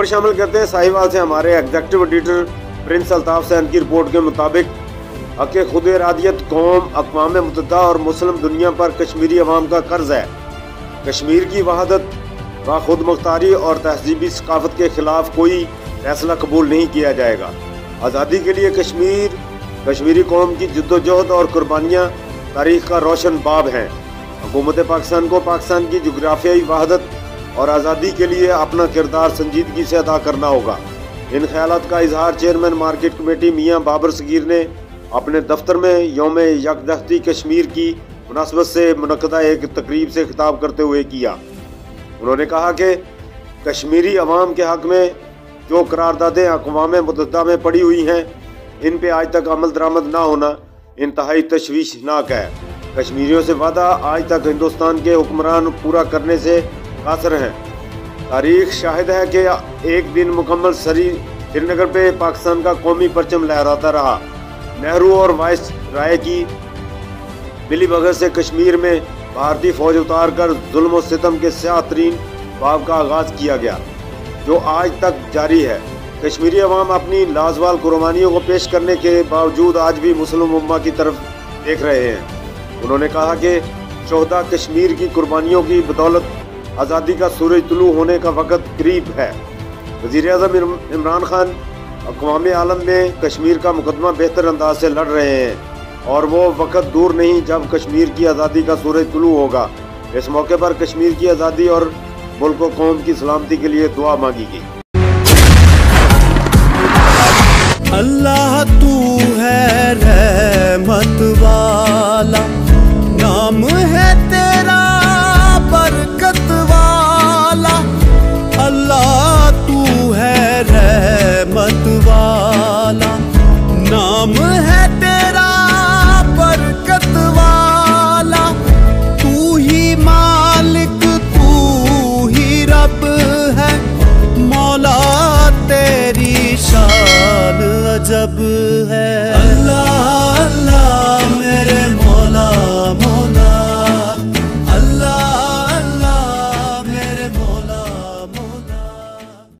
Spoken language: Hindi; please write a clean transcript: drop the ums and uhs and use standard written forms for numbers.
खबर शामिल करते हैं साहिवाल से। हमारे एग्जीक्यूटिव एडिटर प्रिंस अल्ताफ सैन की रिपोर्ट के मुताबिक हक़ खुद इरादियत कौम, अक़वाम मुत्तहिदा और मुस्लिम दुनिया पर कश्मीरी अवाम का कर्ज है। कश्मीर की वहादत व खुद मुख्तारी और तहजीबी सकाफत के खिलाफ कोई फैसला कबूल नहीं किया जाएगा। आज़ादी के लिए कश्मीरी कौम की जद्दोजहद और कुर्बानियाँ तारीख़ का रोशन बाब हैं। हुकूमत पाकिस्तान को पाकिस्तान की जोग्राफियाई वहादत और आज़ादी के लिए अपना किरदार संजीदगी से अदा करना होगा। इन ख्यालात का इजहार चेयरमैन मार्केट कमेटी मियाँ बाबर सगीर ने अपने दफ्तर में यौम यकदहती कश्मीर की मुनासबत से मुनक़दा एक तकरीब से खिताब करते हुए किया। उन्होंने कहा कि कश्मीरी अवाम के हक़ में जो करारदादें अक़वाम मुत्तहिदा में पड़ी हुई हैं, इन पे आज तक अमल दरामद ना होना इंतहाई तशवीशनाक है। कश्मीरियों से वादा आज तक हिंदुस्तान के हुक्मरान पूरा करने से कासर हैं। तारीख शाहिद है कि एक दिन मुकम्मल श्रीनगर पे पाकिस्तान का कौमी परचम लहराता रहा। नेहरू और वाइस राय की मिली भगत से कश्मीर में भारतीय फौज उतार कर जुल्म और सितम के स्याह तरीन बाब का आगाज़ किया गया, जो आज तक जारी है। कश्मीरी अवाम अपनी लाजवाल कुर्बानियों को पेश करने के बावजूद आज भी मुस्लिम उम्मा की तरफ देख रहे हैं। उन्होंने कहा कि शोहदा कश्मीर की कुर्बानियों की बदौलत आज़ादी का सूरज तुलू होने का वक़्त करीब है। वज़ीर-ए-आज़म इमरान खान अक़वाम आलम में कश्मीर का मुकदमा बेहतर अंदाज से लड़ रहे हैं और वो वक़्त दूर नहीं जब कश्मीर की आज़ादी का सूरज तुलू होगा। इस मौके पर कश्मीर की आज़ादी और मुल्क व कौम की सलामती के लिए दुआ मांगी गई। अल्लाह तू है रहमत वाला, नाम है तेरा बरकत वाला। अल्लाह तू है रहमत वाला, नाम है तेरा बरकत वाला। तू ही मालिक, तू ही रब है, मौला तेरी शान अजब